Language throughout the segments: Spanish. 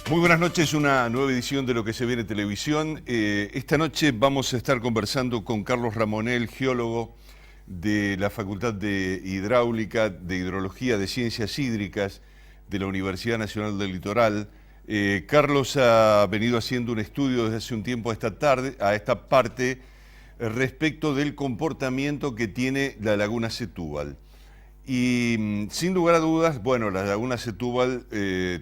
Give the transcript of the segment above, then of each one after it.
Muy buenas noches, una nueva edición de Lo que se viene televisión. Esta noche vamos a estar conversando con Carlos Ramonel, geólogo de la Facultad de Hidráulica, de Hidrología, de Ciencias Hídricas de la Universidad Nacional del Litoral. Carlos ha venido haciendo un estudio desde hace un tiempo a esta parte respecto del comportamiento que tiene la laguna Setúbal. Y sin lugar a dudas, bueno, la laguna Setúbal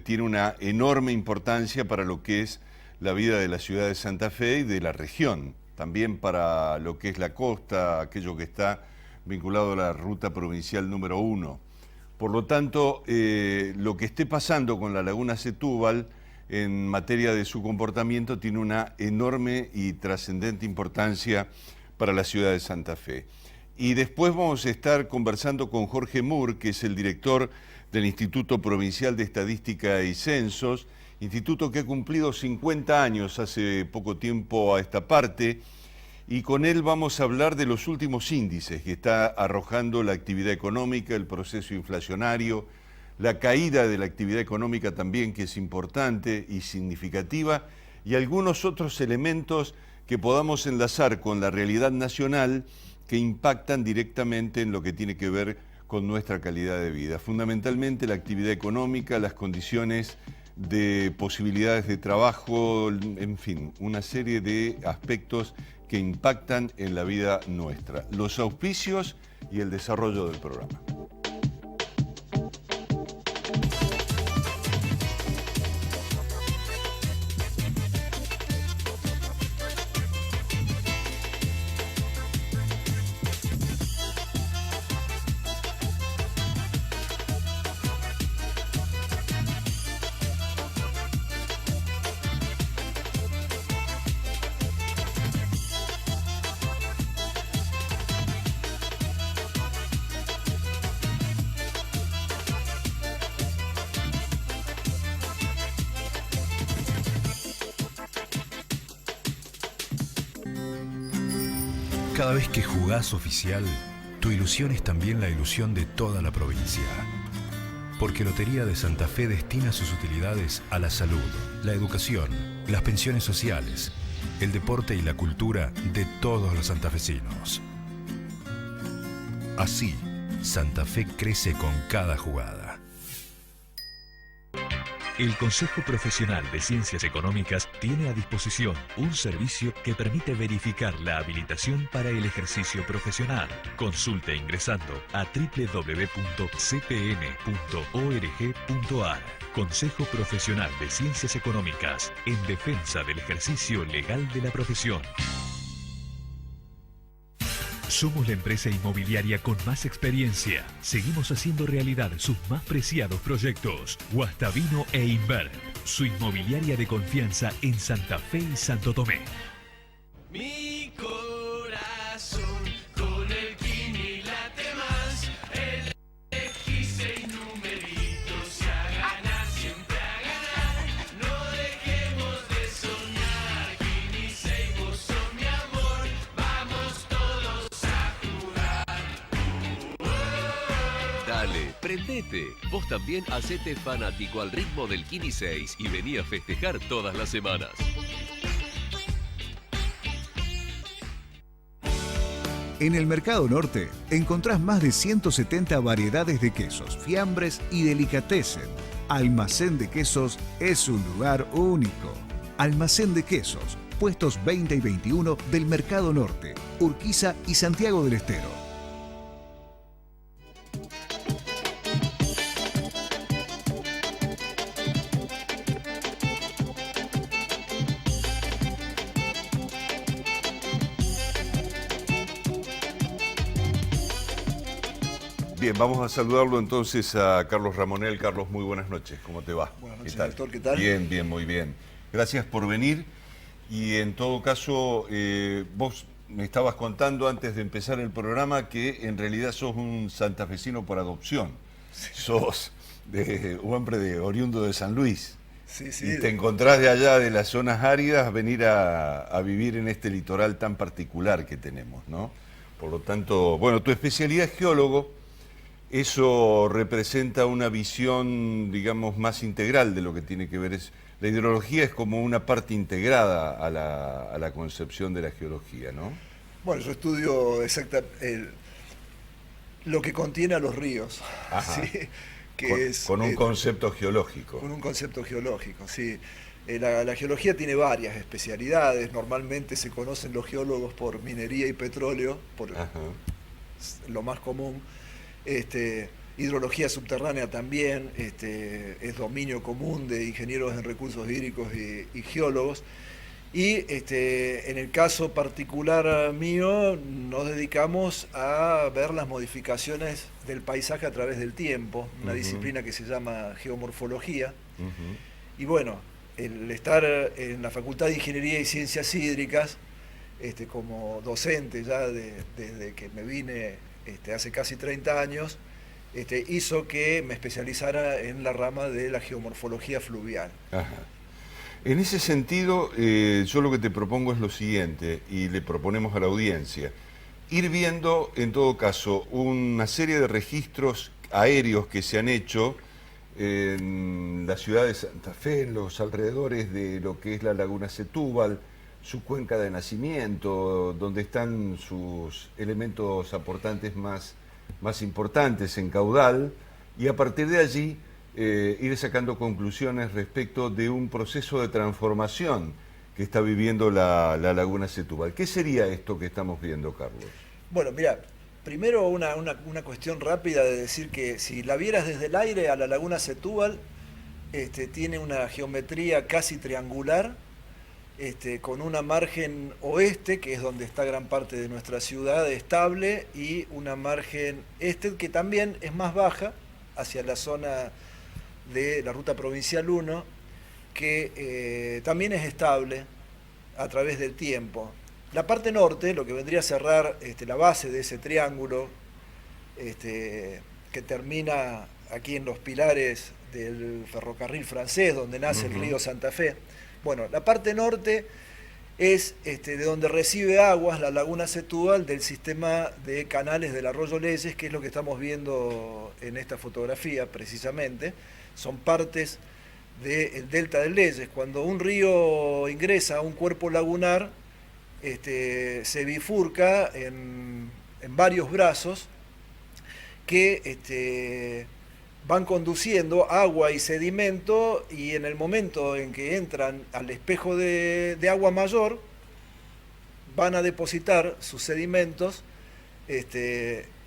tiene una enorme importancia para lo que es la vida de la ciudad de Santa Fe y de la región, también para lo que es la costa, aquello que está vinculado a la ruta provincial número 1. Por lo tanto, lo que esté pasando con la laguna Setúbal en materia de su comportamiento tiene una enorme y trascendente importancia para la ciudad de Santa Fe. Y después vamos a estar conversando con Jorge Moore, que es el director del Instituto Provincial de Estadística y Censos, instituto que ha cumplido 50 años hace poco tiempo a esta parte, y con él vamos a hablar de los últimos índices que está arrojando la actividad económica, el proceso inflacionario, la caída de la actividad económica también, que es importante y significativa, y algunos otros elementos que podamos enlazar con la realidad nacional que impactan directamente en lo que tiene que ver con nuestra calidad de vida. Fundamentalmente la actividad económica, las condiciones de posibilidades de trabajo, en fin, una serie de aspectos que impactan en la vida nuestra. Los auspicios y el desarrollo del programa. Cada vez que jugás oficial, tu ilusión es también la ilusión de toda la provincia. Porque Lotería de Santa Fe destina sus utilidades a la salud, la educación, las pensiones sociales, el deporte y la cultura de todos los santafesinos. Así, Santa Fe crece con cada jugada. El Consejo Profesional de Ciencias Económicas tiene a disposición un servicio que permite verificar la habilitación para el ejercicio profesional. Consulte ingresando a www.cpn.org.ar. Consejo Profesional de Ciencias Económicas, en defensa del ejercicio legal de la profesión. Somos la empresa inmobiliaria con más experiencia. Seguimos haciendo realidad sus más preciados proyectos. Guastavino e Inver, su inmobiliaria de confianza en Santa Fe y Santo Tomé. Mi corazón con el Kini late más. El X6 numeritos y a ganar, siempre a ganar. No dejemos de soñar. Kini 6, vos sos mi amor. Vamos todos a jugar. Dale, prendete. Vos también hacete fanático al ritmo del Kini 6 y vení a festejar todas las semanas. En el Mercado Norte encontrás más de 170 variedades de quesos, fiambres y delicatessen. Almacén de Quesos es un lugar único. Almacén de Quesos, puestos 20 y 21 del Mercado Norte, Urquiza y Santiago del Estero. Bien, vamos a saludarlo entonces a Carlos Ramonel. Carlos, muy buenas noches, ¿cómo te va? Buenas noches, doctor, ¿qué tal? Bien, bien, muy bien. Gracias por venir y en todo caso, vos me estabas contando antes de empezar el programa que en realidad sos un santafesino por adopción. Sí. Sos un hombre oriundo de San Luis. Sí, sí. Y te encontrás de allá, de las zonas áridas, venir a vivir en este litoral tan particular que tenemos, ¿no? Por lo tanto, bueno, tu especialidad es geólogo. Eso representa una visión, digamos, más integral de lo que tiene que ver la hidrología es como una parte integrada a la concepción de la geología, ¿no? Bueno, yo estudio lo que contiene a los ríos, ¿sí? Con un concepto geológico. Con un concepto geológico, sí. La geología tiene varias especialidades. Normalmente se conocen los geólogos por minería y petróleo, por lo más común. Hidrología subterránea también, es dominio común de ingenieros en recursos hídricos y geólogos. Y en el caso particular mío, nos dedicamos a ver las modificaciones del paisaje a través del tiempo, una disciplina que se llama geomorfología. Y bueno, el estar en la Facultad de Ingeniería y Ciencias Hídricas, como docente ya desde que me vine hace casi 30 años, hizo que me especializara en la rama de la geomorfología fluvial. En ese sentido, yo lo que te propongo es lo siguiente, y le proponemos a la audiencia, ir viendo, en todo caso, una serie de registros aéreos que se han hecho en la ciudad de Santa Fe, en los alrededores de lo que es la laguna Setúbal, su cuenca de nacimiento, donde están sus elementos aportantes más importantes en caudal, y a partir de allí ir sacando conclusiones respecto de un proceso de transformación que está viviendo la laguna Setúbal. ¿Qué sería esto que estamos viendo, Carlos? Bueno, mira, primero una cuestión rápida de decir que si la vieras desde el aire a la laguna Setúbal, tiene una geometría casi triangular, con una margen oeste, que es donde está gran parte de nuestra ciudad, estable, y una margen este, que también es más baja, hacia la zona de la ruta provincial 1, que también es estable a través del tiempo. La parte norte, lo que vendría a cerrar la base de ese triángulo, que termina aquí en los pilares del ferrocarril francés, donde nace el río Santa Fe. Bueno, la parte norte es de donde recibe aguas la laguna Setúbal del sistema de canales del arroyo Leyes, que es lo que estamos viendo en esta fotografía precisamente. Son partes del delta del Leyes. Cuando un río ingresa a un cuerpo lagunar, se bifurca en varios brazos que van conduciendo agua y sedimento, y en el momento en que entran al espejo de agua mayor, van a depositar sus sedimentos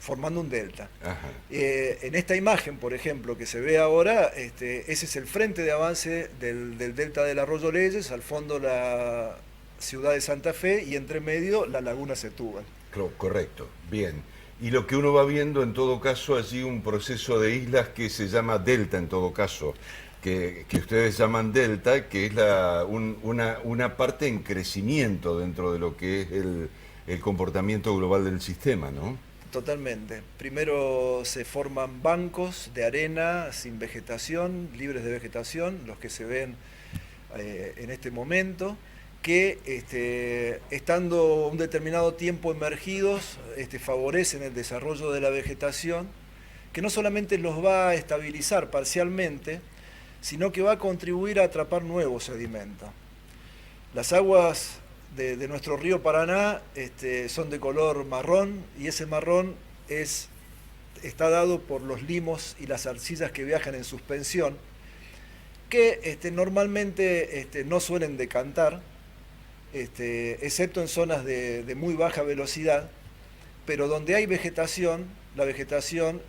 formando un delta. En esta imagen, por ejemplo, que se ve ahora, ese es el frente de avance del delta del arroyo Leyes, al fondo la ciudad de Santa Fe y entre medio la laguna Setúbal. Correcto, bien. Y lo que uno va viendo, en todo caso, allí un proceso de islas que se llama delta, en todo caso, que ustedes llaman delta, que es una parte en crecimiento dentro de lo que es el comportamiento global del sistema, ¿no? Totalmente. Primero se forman bancos de arena sin vegetación, libres de vegetación, los que se ven en este momento, que estando un determinado tiempo emergidos, favorecen el desarrollo de la vegetación, que no solamente los va a estabilizar parcialmente, sino que va a contribuir a atrapar nuevos sedimentos. Las aguas de nuestro río Paraná son de color marrón, y ese marrón está dado por los limos y las arcillas que viajan en suspensión, que normalmente no suelen decantar, excepto en zonas de muy baja velocidad, pero donde hay vegetación, la vegetación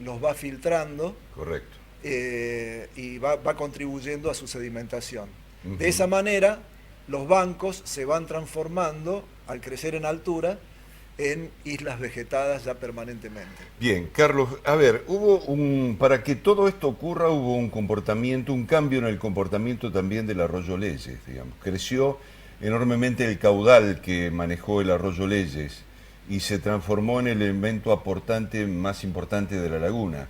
los va filtrando. Correcto. Y va contribuyendo a su sedimentación. De esa manera, los bancos se van transformando, al crecer en altura, en islas vegetadas ya permanentemente. Bien, Carlos, a ver, para que todo esto ocurra hubo un cambio en el comportamiento también del arroyo Leyes, digamos. Creció enormemente el caudal que manejó el arroyo Leyes y se transformó en el elemento aportante más importante de la laguna.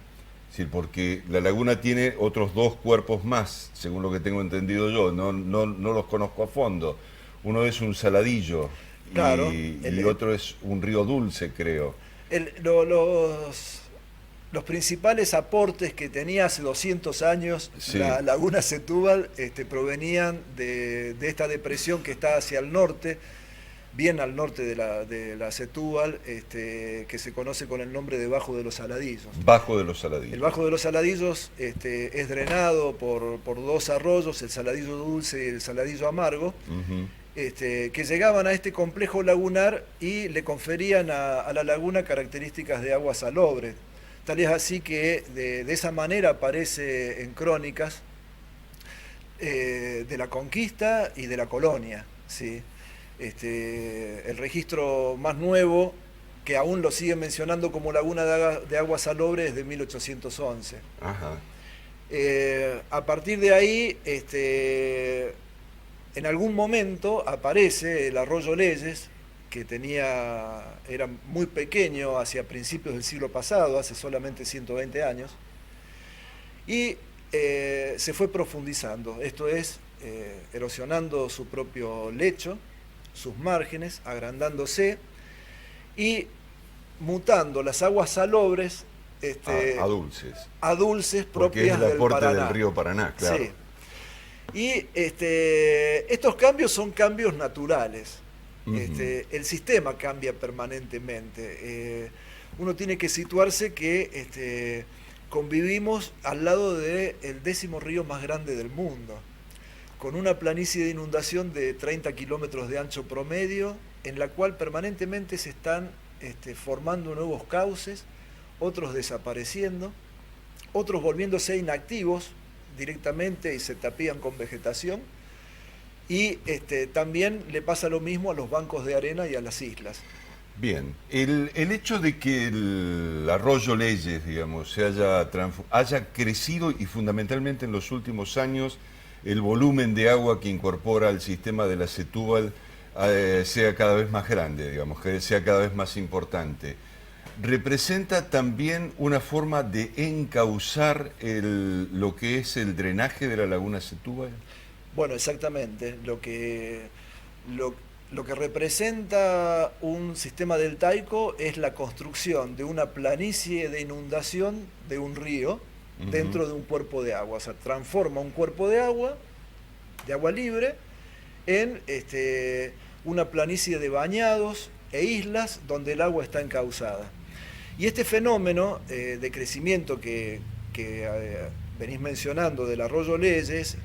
Es decir, porque la laguna tiene otros dos cuerpos más, según lo que tengo entendido yo, no los conozco a fondo. Uno es un saladillo, claro, y otro es un río dulce, creo. los principales aportes que tenía hace 200 años Sí. la laguna Setúbal provenían de esta depresión que está hacia el norte, bien al norte de la Setúbal, que se conoce con el nombre de Bajo de los Saladillos. Bajo de los Saladillos. El Bajo de los Saladillos es drenado por dos arroyos, el Saladillo Dulce y el Saladillo Amargo, Ujú. que llegaban a este complejo lagunar y le conferían a la laguna características de agua salobre. Tal es así que de esa manera aparece en crónicas de la conquista y de la colonia, ¿sí? El registro más nuevo, que aún lo sigue mencionando como laguna de agua salobre, es de 1811. Ajá. A partir de ahí, en algún momento aparece el arroyo Leyes, que era muy pequeño hacia principios del siglo pasado, hace solamente 120 años, y se fue profundizando, esto es, erosionando su propio lecho, sus márgenes, agrandándose y mutando las aguas salobres A dulces. a dulces Porque es propias el del aporte Paraná. del río Paraná, claro. Sí. Y estos cambios son cambios naturales. Ujú. El sistema cambia permanentemente. Uno tiene que situarse que convivimos al lado del 10º río más grande del mundo, con una planicie de inundación de 30 kilómetros de ancho promedio, en la cual permanentemente se están formando nuevos cauces, otros desapareciendo, otros volviéndose inactivos directamente y se tapían con vegetación, y también le pasa lo mismo a los bancos de arena y a las islas. Bien, el hecho de que el arroyo Leyes, digamos, haya crecido y fundamentalmente en los últimos años el volumen de agua que incorpora al sistema de la Setúbal sea cada vez más grande, digamos, que sea cada vez más importante, ¿representa también una forma de encauzar lo que es el drenaje de la laguna Setúbal? Bueno, exactamente. Lo que representa un sistema deltaico es la construcción de una planicie de inundación de un río dentro de un cuerpo de agua. O sea, transforma un cuerpo de agua libre, en una planicie de bañados e islas donde el agua está encauzada. Y este fenómeno de crecimiento que venís mencionando del arroyo Leyes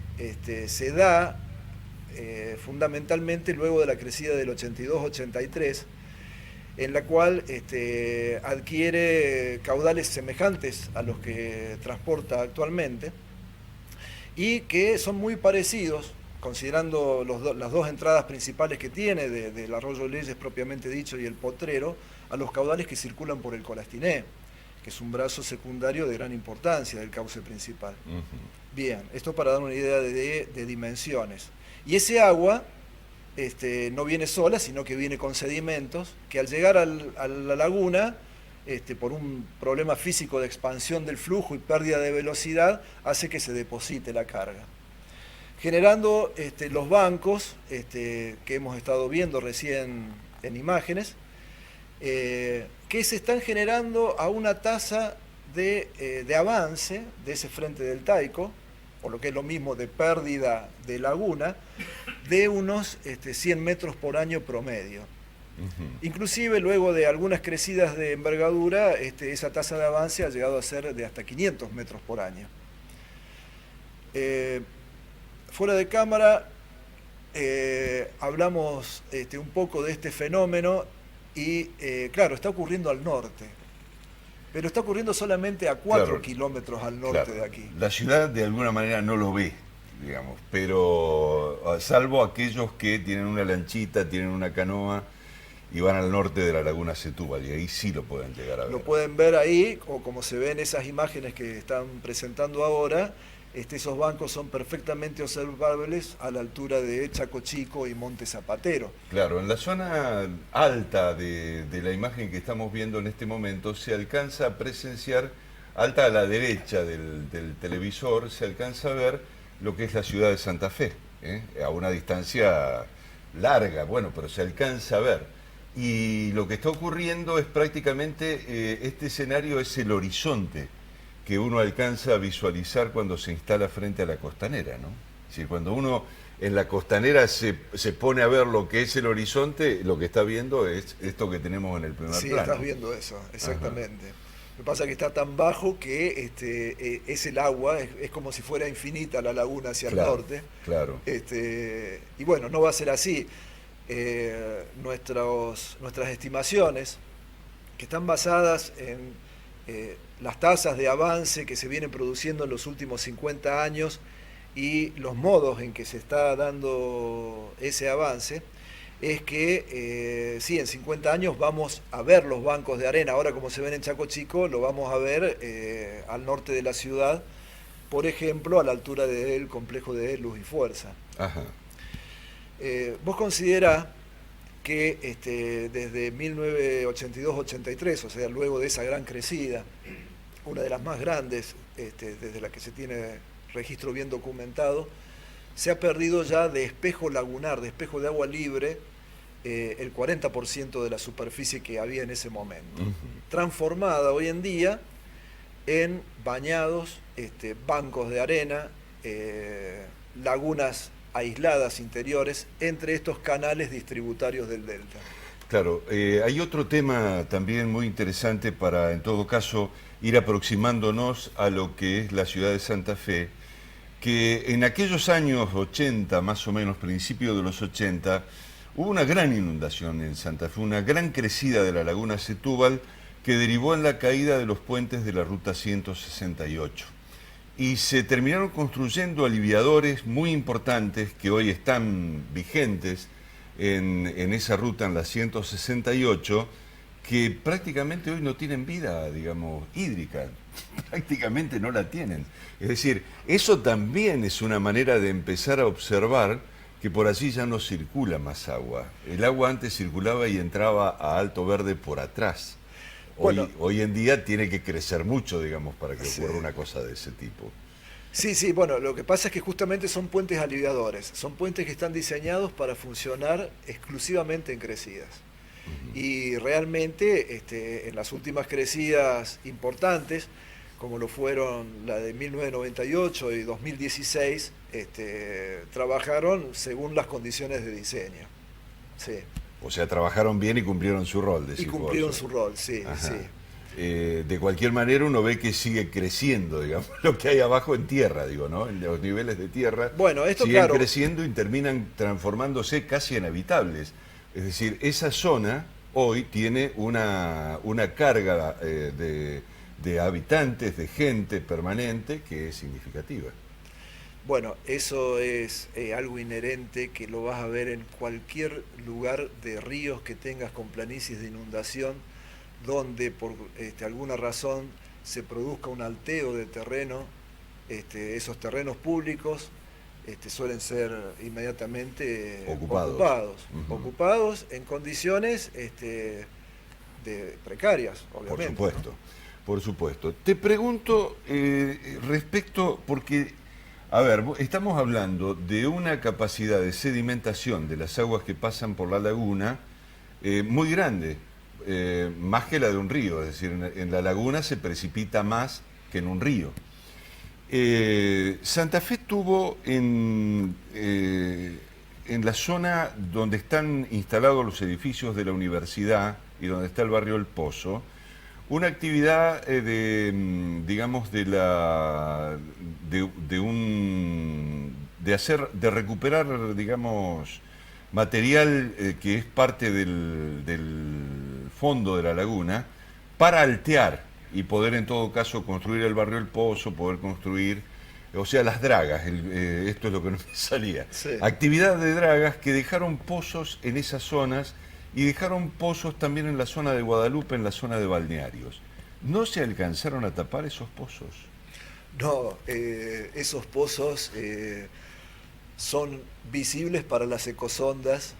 se da fundamentalmente luego de la crecida del 82-83, en la cual adquiere caudales semejantes a los que transporta actualmente y que son muy parecidos, considerando las dos entradas principales que tiene del arroyo Leyes propiamente dicho y el Potrero, a los caudales que circulan por el Colastiné, que es un brazo secundario de gran importancia del cauce principal. Ujú. Bien, esto para dar una idea de dimensiones. Y ese agua no viene sola, sino que viene con sedimentos, que al llegar a la laguna, por un problema físico de expansión del flujo y pérdida de velocidad, hace que se deposite la carga, generando los bancos que hemos estado viendo recién en imágenes, que se están generando a una tasa de avance de ese frente deltaico, o lo que es lo mismo de pérdida de laguna, de unos 100 metros por año promedio. Ujú. Inclusive luego de algunas crecidas de envergadura, esa tasa de avance ha llegado a ser de hasta 500 metros por año. Fuera de cámara hablamos un poco de este fenómeno y claro, está ocurriendo al norte, pero está ocurriendo solamente a 4 Claro, kilómetros al norte claro. de aquí. La ciudad de alguna manera no lo ve, digamos, pero salvo aquellos que tienen una lanchita, tienen una canoa y van al norte de la laguna Setúbal, y ahí sí lo pueden llegar a ver. Lo pueden ver ahí, o como se ve en esas imágenes que están presentando ahora, esos bancos son perfectamente observables a la altura de Chaco Chico y Monte Zapatero. Claro, en la zona alta de la imagen que estamos viendo en este momento se alcanza a presenciar, alta a la derecha del televisor, se alcanza a ver lo que es la ciudad de Santa Fe, a una distancia larga, bueno, pero se alcanza a ver. y lo que está ocurriendo es prácticamente, este escenario es el horizonte que uno alcanza a visualizar cuando se instala frente a la costanera, ¿no? Es decir, cuando uno en la costanera se pone a ver lo que es el horizonte, lo que está viendo es esto que tenemos en el primer Sí, plano. estás viendo eso, exactamente. Lo que pasa es que está tan bajo que es el agua, es como si fuera infinita la laguna hacia Claro, el norte. claro. Y bueno, no va a ser así. Nuestras estimaciones, que están basadas en las tasas de avance que se vienen produciendo en los últimos 50 años y los modos en que se está dando ese avance, es que sí, en 50 años vamos a ver los bancos de arena. Ahora, como se ven en Chaco Chico, lo vamos a ver al norte de la ciudad, por ejemplo, a la altura del complejo de Luz y Fuerza. Ajá. Vos considerás que desde 1982-83, o sea, luego de esa gran crecida, una de las más grandes, desde la que se tiene registro bien documentado, se ha perdido ya de espejo lagunar, de espejo de agua libre, el 40% de la superficie que había en ese momento, transformada hoy en día en bañados, bancos de arena, lagunas aisladas interiores entre estos canales distributarios del delta. Claro, hay otro tema también muy interesante para, en todo caso, ir aproximándonos a lo que es la ciudad de Santa Fe, que en aquellos años 80, más o menos, principios de los 80, hubo una gran inundación en Santa Fe, una gran crecida de la laguna Setúbal que derivó en la caída de los puentes de la ruta 168. Y se terminaron construyendo aliviadores muy importantes que hoy están vigentes en esa ruta, en la 168, que prácticamente hoy no tienen vida, digamos, hídrica. Prácticamente no la tienen. Es decir, eso también es una manera de empezar a observar que por allí ya no circula más agua. El agua antes circulaba y entraba a Alto Verde por atrás. Hoy en día tiene que crecer mucho, digamos, para que ocurra una cosa de ese tipo. Sí, bueno, lo que pasa es que justamente son puentes aliviadores, son puentes que están diseñados para funcionar exclusivamente en crecidas. Y realmente en las últimas crecidas importantes, como lo fueron la de 1998 y 2016, trabajaron según las condiciones de diseño. Sí. O sea, trabajaron bien y cumplieron su rol. Y cumplieron su rol, sí, sí. De cualquier manera uno ve que sigue creciendo, digamos, lo que hay abajo en tierra, digo, ¿no? En los niveles de tierra bueno, esto, siguen claro, creciendo y terminan transformándose casi en habitables. Es decir, esa zona hoy tiene una carga de habitantes, de gente permanente que es significativa. Bueno, eso es algo inherente que lo vas a ver en cualquier lugar de ríos que tengas con planicies de inundación, donde por alguna razón se produzca un alteo de terreno. Esos terrenos públicos suelen ser inmediatamente ocupados en condiciones precarias, obviamente. Por supuesto. Te pregunto respecto, porque, a ver, estamos hablando de una capacidad de sedimentación de las aguas que pasan por la laguna muy grande, más que la de un río, es decir, en la laguna se precipita más que en un río. Santa Fe tuvo en la zona donde están instalados los edificios de la universidad y donde está el barrio El Pozo, una actividad de recuperar, digamos, material que es parte del fondo de la laguna para altear y poder en todo caso construir el barrio El Pozo, poder construir, o sea, las dragas, esto es lo que no me salía. Sí. Actividad de dragas que dejaron pozos en esas zonas y dejaron pozos también en la zona de Guadalupe, en la zona de balnearios. ¿No se alcanzaron a tapar esos pozos? No, esos pozos son visibles para las ecosondas.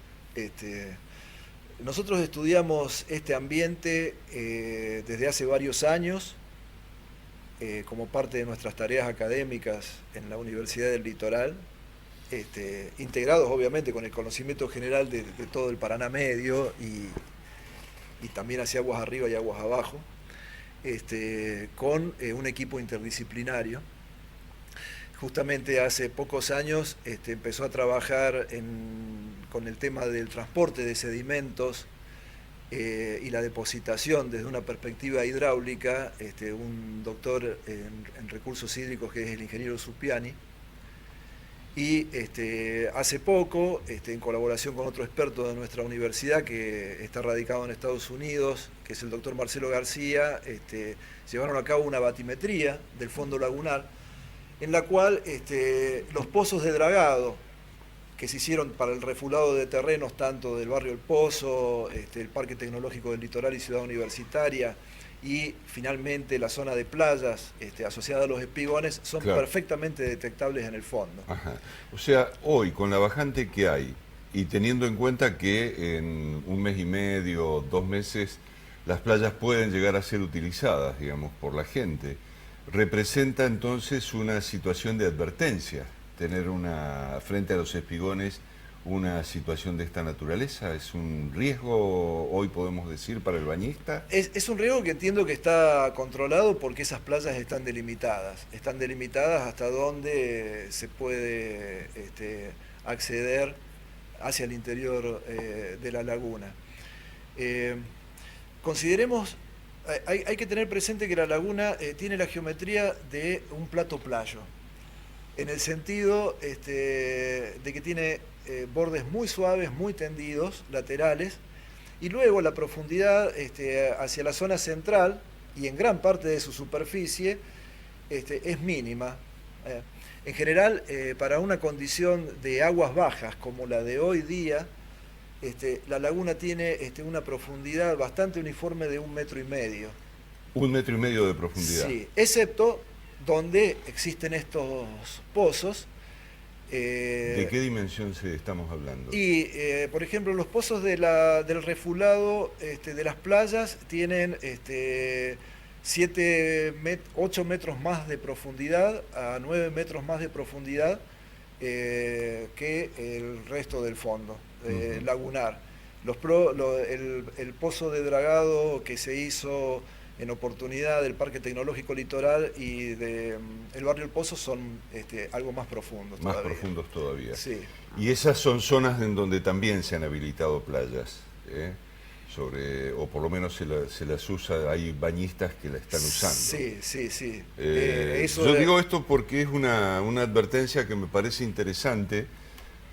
Nosotros estudiamos este ambiente desde hace varios años como parte de nuestras tareas académicas en la Universidad del Litoral, integrados obviamente con el conocimiento general de todo el Paraná Medio y también hacia aguas arriba y aguas abajo, con un equipo interdisciplinario. Justamente hace pocos años empezó a trabajar con el tema del transporte de sedimentos y la depositación desde una perspectiva hidráulica, un doctor en recursos hídricos que es el ingeniero Supiani. Y hace poco, en colaboración con otro experto de nuestra universidad que está radicado en Estados Unidos, que es el doctor Marcelo García, llevaron a cabo una batimetría del fondo lagunar, en la cual los pozos de dragado que se hicieron para el refulado de terrenos tanto del barrio El Pozo, el Parque Tecnológico del Litoral y Ciudad Universitaria, y finalmente la zona de playas asociada a los espigones, son perfectamente detectables en el fondo. Ajá. O sea, hoy con la bajante que hay, y teniendo en cuenta que en un mes y medio, 2 meses, las playas pueden llegar a ser utilizadas, digamos, por la gente, representa entonces una situación de advertencia, tener frente a los espigones una situación de esta naturaleza. ¿Es un riesgo, hoy podemos decir, para el bañista? Es un riesgo que entiendo que está controlado porque esas playas están delimitadas hasta donde se puede acceder hacia el interior de la laguna. Consideremos, hay que tener presente que la laguna tiene la geometría de un plato playo, en el sentido de que tiene bordes muy suaves, muy tendidos, laterales, y luego la profundidad hacia la zona central y en gran parte de su superficie es mínima. En general, para una condición de aguas bajas como la de hoy día, la laguna tiene una profundidad bastante uniforme de 1,5 metros. 1,5 metros de profundidad. Sí, excepto donde existen estos pozos. ¿De qué dimensión estamos hablando? Y, por ejemplo, los pozos del refulado de las playas tienen 8 metros más de profundidad, a 9 metros más de profundidad que el resto del fondo lagunar. El pozo de dragado que se hizo en oportunidad del Parque Tecnológico Litoral y del barrio El Pozo son algo más profundos todavía. Más profundos todavía. Sí. Y esas son zonas en donde también se han habilitado playas, o por lo menos se las usa, hay bañistas que la están usando. Sí. Yo digo esto porque es una advertencia que me parece interesante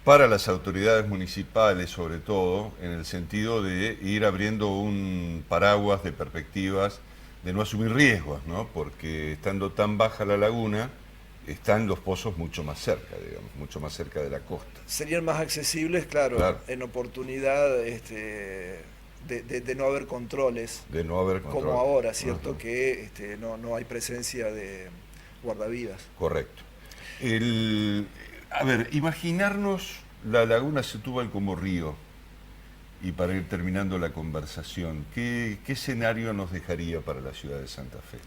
para las autoridades municipales, sobre todo, en el sentido de ir abriendo un paraguas de perspectivas, de no asumir riesgos, ¿no? Porque estando tan baja la laguna, están los pozos mucho más cerca, digamos, mucho más cerca de la costa. Serían más accesibles, claro. En oportunidad de no haber controles. De no haber controles. Como ahora, ¿cierto? Que no hay presencia de guardavidas. Correcto. A ver, imaginarnos la laguna Setúbal como río, y para ir terminando la conversación, ¿qué escenario nos dejaría para la ciudad de Santa Fe?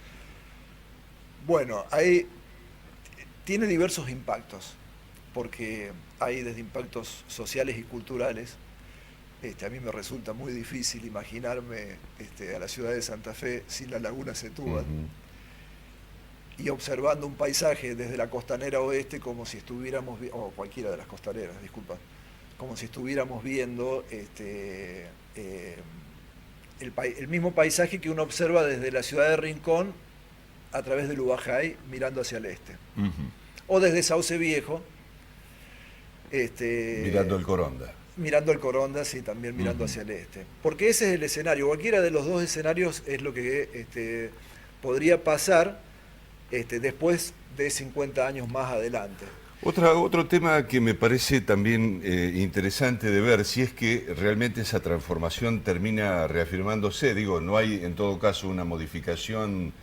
Bueno, tiene diversos impactos, porque hay desde impactos sociales y culturales. A mí me resulta muy difícil imaginarme a la ciudad de Santa Fe sin la laguna Setúbal. Y observando un paisaje desde la costanera oeste como si estuviéramos, o cualquiera de las costaneras, disculpa, como si estuviéramos viendo el mismo paisaje que uno observa desde la ciudad de Rincón a través del Ubajay mirando hacia el este. O desde Sauce Viejo. Mirando el Coronda. Mirando el Coronda, sí, también mirando hacia el este. Porque ese es el escenario. Cualquiera de los dos escenarios es lo que podría pasar después de 50 años más adelante. Otro tema que me parece también interesante de ver, si es que realmente esa transformación termina reafirmándose, digo, no hay en todo caso una modificación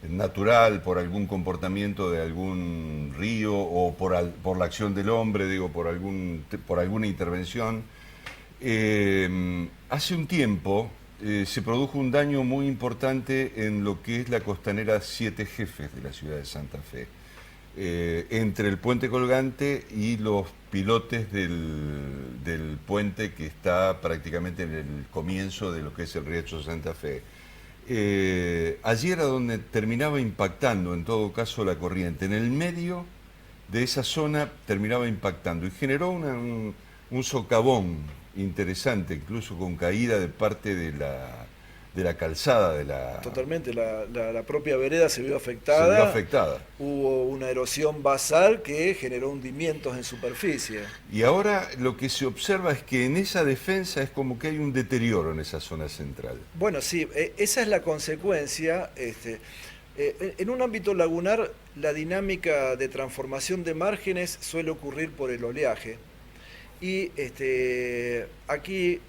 natural por algún comportamiento de algún río o por la acción del hombre, digo, por alguna intervención. Hace un tiempo se produjo un daño muy importante en lo que es la costanera Siete Jefes de la ciudad de Santa Fe. Entre el puente colgante y los pilotes del puente que está prácticamente en el comienzo de lo que es el Riacho Santa Fe. Allí era donde terminaba impactando, en todo caso, la corriente. En el medio de esa zona terminaba impactando y generó un socavón interesante, incluso con caída de parte de la calzada de la... Totalmente, la propia vereda se vio afectada. Se vio afectada. Hubo una erosión basal que generó hundimientos en superficie. Y ahora lo que se observa es que en esa defensa es como que hay un deterioro en esa zona central. Bueno, sí, esa es la consecuencia. En un ámbito lagunar, la dinámica de transformación de márgenes suele ocurrir por el oleaje. Y aquí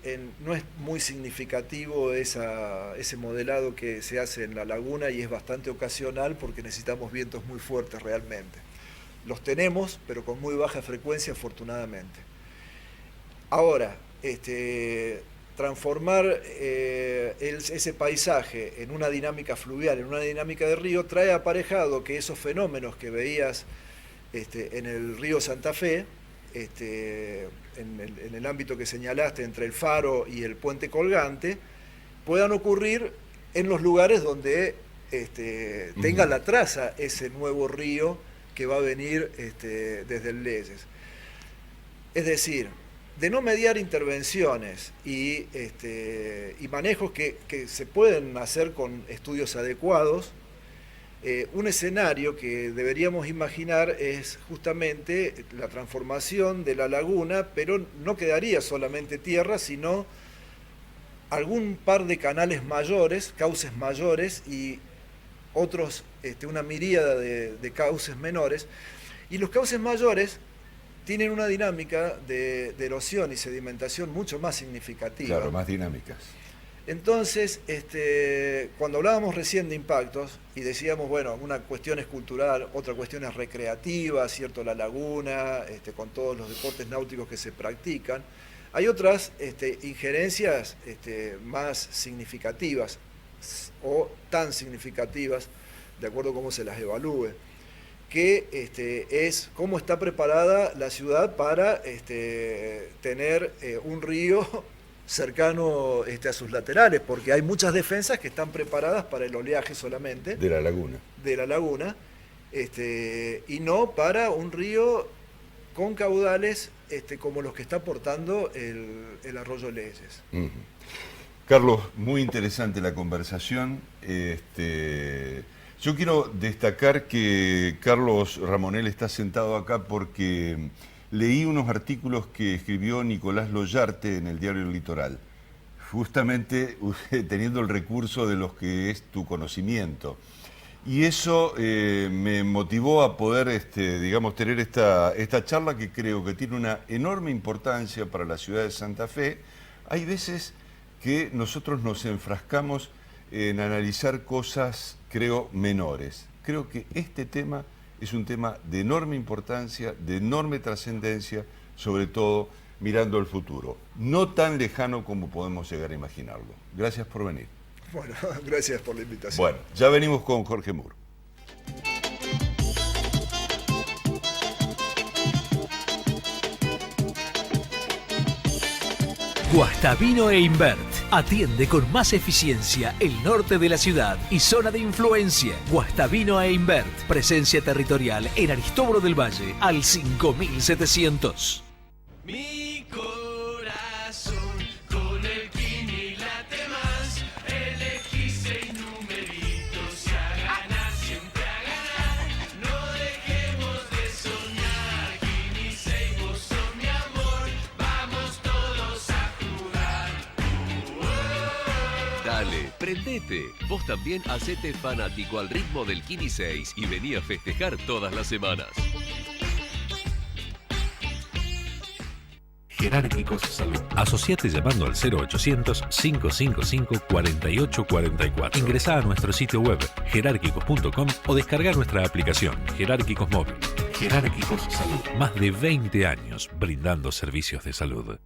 no es muy significativo ese modelado que se hace en la laguna y es bastante ocasional porque necesitamos vientos muy fuertes realmente. Los tenemos, pero con muy baja frecuencia, afortunadamente. Ahora, transformar ese paisaje en una dinámica fluvial, en una dinámica de río, trae aparejado que esos fenómenos que veías en el río Santa Fe, en el ámbito que señalaste entre el faro y el puente colgante, puedan ocurrir en los lugares donde tenga la traza ese nuevo río que va a venir desde el Leyes. Es decir, de no mediar intervenciones y manejos que se pueden hacer con estudios adecuados, un escenario que deberíamos imaginar es justamente la transformación de la laguna, pero no quedaría solamente tierra, sino algún par de canales mayores, cauces mayores y otros, una miríada de cauces menores. Y los cauces mayores tienen una dinámica de erosión y sedimentación mucho más significativa. Claro, más dinámicas. Entonces, cuando hablábamos recién de impactos y decíamos, bueno, una cuestión es cultural, otra cuestión es recreativa, ¿cierto? La laguna, con todos los deportes náuticos que se practican, hay otras injerencias más significativas o tan significativas, de acuerdo a cómo se las evalúe, que es cómo está preparada la ciudad para tener un río cercano a sus laterales, porque hay muchas defensas que están preparadas para el oleaje solamente de la laguna, y no para un río con caudales como los que está aportando el arroyo Leyes. Carlos, muy interesante la conversación. Yo quiero destacar que Carlos Ramonel está sentado acá porque leí unos artículos que escribió Nicolás Loyarte en el diario El Litoral, justamente teniendo el recurso de los que es tu conocimiento. Y eso me motivó a poder, digamos, tener esta charla que creo que tiene una enorme importancia para la ciudad de Santa Fe. Hay veces que nosotros nos enfrascamos en analizar cosas, creo, menores. Creo que este tema es un tema de enorme importancia, de enorme trascendencia, sobre todo mirando al futuro. No tan lejano como podemos llegar a imaginarlo. Gracias por venir. Bueno, gracias por la invitación. Bueno, ya venimos con Jorge Moore. Guastavino e Invert. Atiende con más eficiencia el norte de la ciudad y zona de influencia. Guastavino e Invert. Presencia territorial en Aristóbulo del Valle al 5700. Mi corazón con el Kini late más. Elegí 6 numeritos y a ganar, siempre a ganar. No dejemos de soñar. Kini 6, vos sos mi amor. Vamos todos a jugar. Dale, prendete. Vos también hacete fanático al ritmo del Kini 6 y vení a festejar todas las semanas. Jerárquicos Salud. Asociate llamando al 0800-555-4844. Ingresá a nuestro sitio web jerárquicos.com o descarga nuestra aplicación Jerárquicos Móvil. Jerárquicos Salud. Más de 20 años brindando servicios de salud.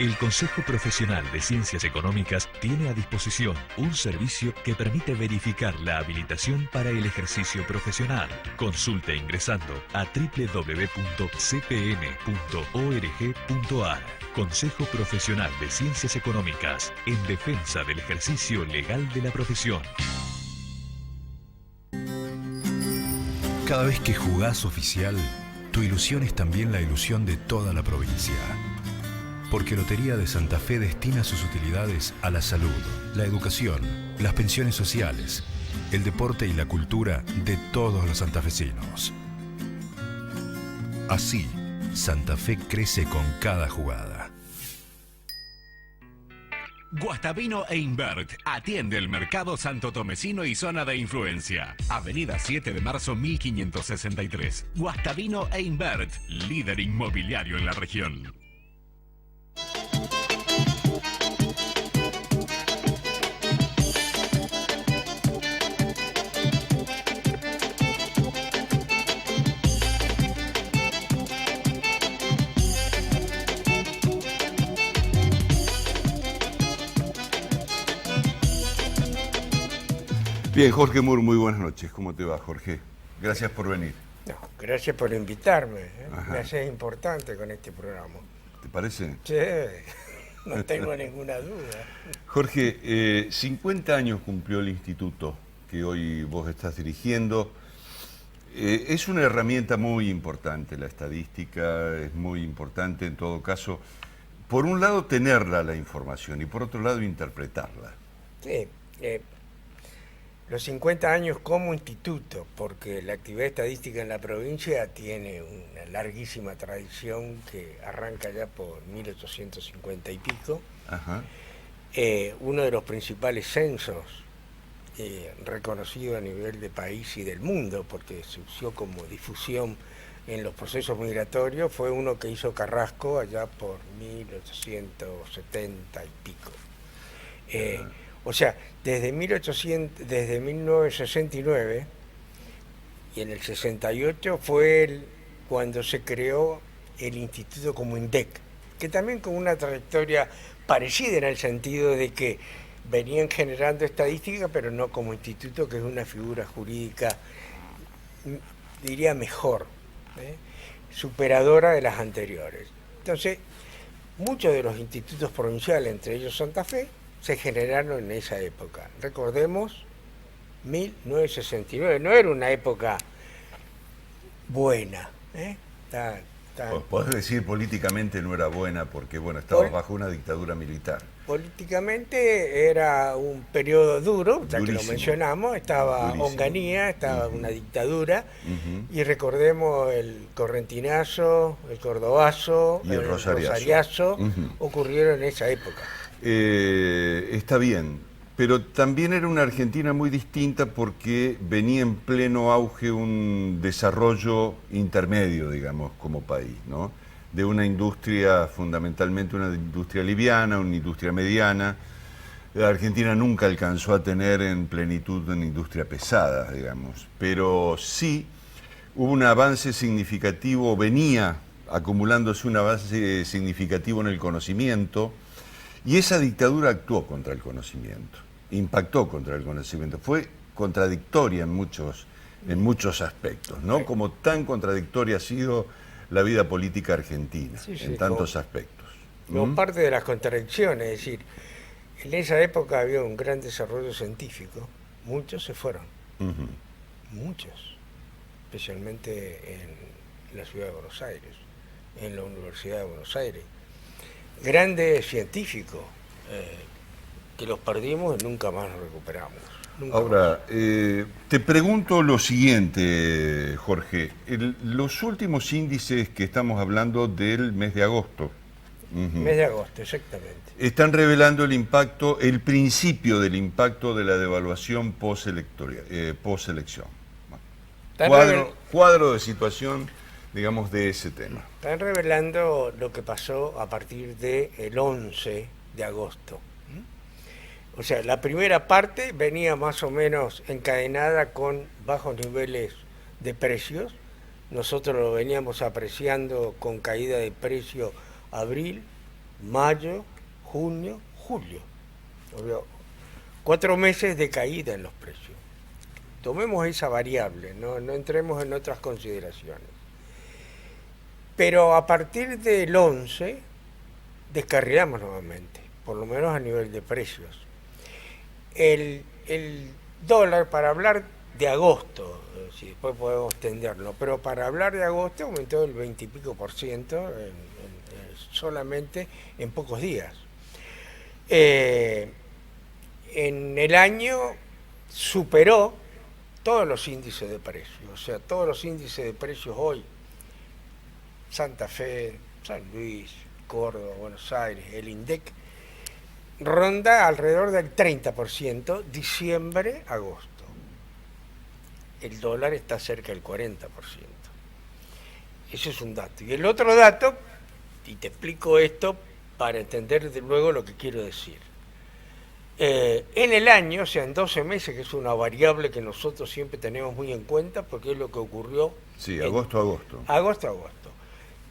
El Consejo Profesional de Ciencias Económicas tiene a disposición un servicio que permite verificar la habilitación para el ejercicio profesional. Consulte ingresando a www.cpn.org.ar. Consejo Profesional de Ciencias Económicas, en defensa del ejercicio legal de la profesión. Cada vez que jugás oficial, tu ilusión es también la ilusión de toda la provincia. Porque Lotería de Santa Fe destina sus utilidades a la salud, la educación, las pensiones sociales, el deporte y la cultura de todos los santafesinos. Así, Santa Fe crece con cada jugada. Guastavino e Invert atiende el mercado santotomecino y zona de influencia. Avenida 7 de marzo 1563. Guastavino e Invert, líder inmobiliario en la región. Bien, Jorge Moore, muy buenas noches. ¿Cómo te va, Jorge? Gracias por venir. No, gracias por invitarme. Ajá. Me haces importante con este programa. ¿Te parece? Sí, no tengo ninguna duda. Jorge, 50 años cumplió el instituto que hoy vos estás dirigiendo. Es una herramienta muy importante, la estadística es muy importante en todo caso. Por un lado, tenerla la información y por otro lado, interpretarla. Sí, los 50 años como instituto, porque la actividad estadística en la provincia tiene una larguísima tradición que arranca ya por 1850 y pico. Ajá. Uno de los principales censos reconocido a nivel de país y del mundo, porque se usó como difusión en los procesos migratorios, fue uno que hizo Carrasco allá por 1870 y pico. O sea, desde 1969 y en el 68 fue cuando se creó el instituto como INDEC, que también con una trayectoria parecida en el sentido de que venían generando estadística, pero no como instituto, que es una figura jurídica, diría mejor, superadora de las anteriores. Entonces, muchos de los institutos provinciales, entre ellos Santa Fe, se generaron en esa época. Recordemos, 1969, no era una época buena. Podés decir políticamente no era buena porque, bueno, estaba bajo una dictadura militar. Políticamente era un periodo duro, ya que lo mencionamos, estaba Durísimo. Onganía, estaba una dictadura, y recordemos el correntinazo, el cordobazo, Y el rosariazo, ocurrieron en esa época. Está bien, pero también era una Argentina muy distinta porque venía en pleno auge un desarrollo intermedio, digamos, como país, ¿no? De una industria, fundamentalmente una industria liviana, una industria mediana. La Argentina nunca alcanzó a tener en plenitud una industria pesada, digamos, pero sí hubo un avance significativo, venía acumulándose un avance significativo en el conocimiento. Y esa dictadura actuó contra el conocimiento, impactó contra el conocimiento, fue contradictoria en muchos aspectos, ¿no? Sí. Como tan contradictoria ha sido la vida política argentina, en tantos aspectos. Como parte de las contradicciones, es decir, en esa época había un gran desarrollo científico, muchos se fueron, muchos, especialmente en la ciudad de Buenos Aires, en la Universidad de Buenos Aires. Grandes científicos que los perdimos y nunca más los recuperamos. Ahora, te pregunto lo siguiente, Jorge. Los últimos índices que estamos hablando del mes de agosto. Mes de agosto, exactamente. Están revelando el impacto, el principio del impacto de la devaluación post-elección. Cuadro de situación, digamos, de ese tema. Están revelando lo que pasó a partir del 11 de agosto. O sea, la primera parte venía más o menos encadenada con bajos niveles de precios. Nosotros lo veníamos apreciando con caída de precio abril, mayo, junio, julio. Obvio, 4 meses de caída en los precios. Tomemos esa variable, no entremos en otras consideraciones. Pero a partir del 11 descarrilamos nuevamente, por lo menos a nivel de precios. El dólar, para hablar de agosto, si después podemos extenderlo, pero para hablar de agosto aumentó el 20 y pico % solamente en pocos días. En el año superó todos los índices de precios, o sea, todos los índices de precios hoy, Santa Fe, San Luis, Córdoba, Buenos Aires, el INDEC, ronda alrededor del 30%, diciembre, agosto. El dólar está cerca del 40%. Ese es un dato. Y el otro dato, y te explico esto para entender luego lo que quiero decir. En el año, o sea, en 12 meses, que es una variable que nosotros siempre tenemos muy en cuenta, porque es lo que ocurrió... Sí, agosto a agosto. Agosto a agosto.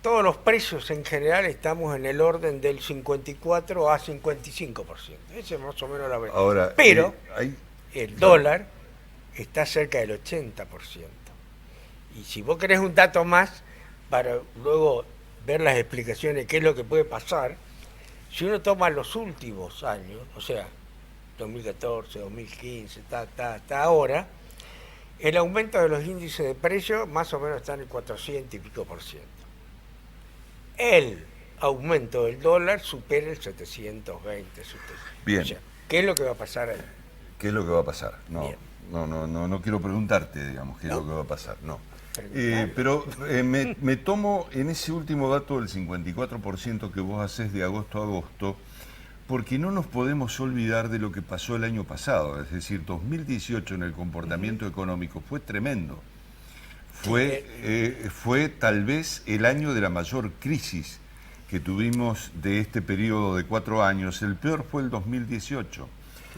Todos los precios en general estamos en el orden del 54 a 55%. Esa es más o menos la verdad. Ahora, pero el dólar está cerca del 80%. Y si vos querés un dato más, para luego ver las explicaciones, qué es lo que puede pasar, si uno toma los últimos años, o sea, 2014, 2015, hasta ahora, el aumento de los índices de precios más o menos está en el 400 y pico %. El aumento del dólar supera el 720. Bien. O sea, ¿qué es lo que va a pasar ahí? ¿Qué es lo que va a pasar? No quiero preguntarte, digamos, qué es lo que va a pasar, no. Pero me tomo en ese último dato del 54% que vos haces de agosto a agosto, porque no nos podemos olvidar de lo que pasó el año pasado. Es decir, 2018 en el comportamiento económico fue tremendo. Fue tal vez el año de la mayor crisis que tuvimos de este periodo de 4 años. El peor fue el 2018.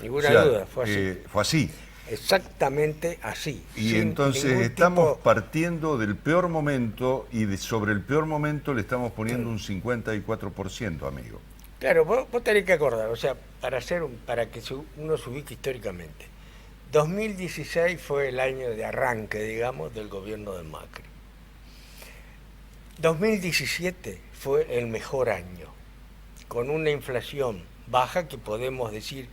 Ninguna duda, fue así. Fue así. Exactamente así. Y entonces estamos partiendo del peor momento y sobre el peor momento le estamos poniendo un 54%, amigo. Claro, vos tenés que acordar, o sea, para que uno se ubique históricamente. 2016 fue el año de arranque, digamos, del gobierno de Macri. 2017 fue el mejor año, con una inflación baja que podemos decir,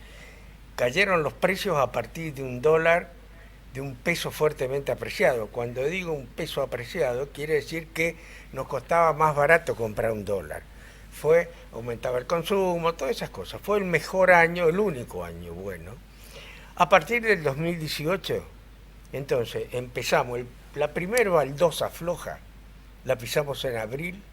cayeron los precios a partir de un dólar, de un peso fuertemente apreciado. Cuando digo un peso apreciado, quiere decir que nos costaba más barato comprar un dólar. Aumentaba el consumo, todas esas cosas. Fue el mejor año, el único año bueno. A partir del 2018, entonces, empezamos, la primera baldosa floja la pisamos en abril,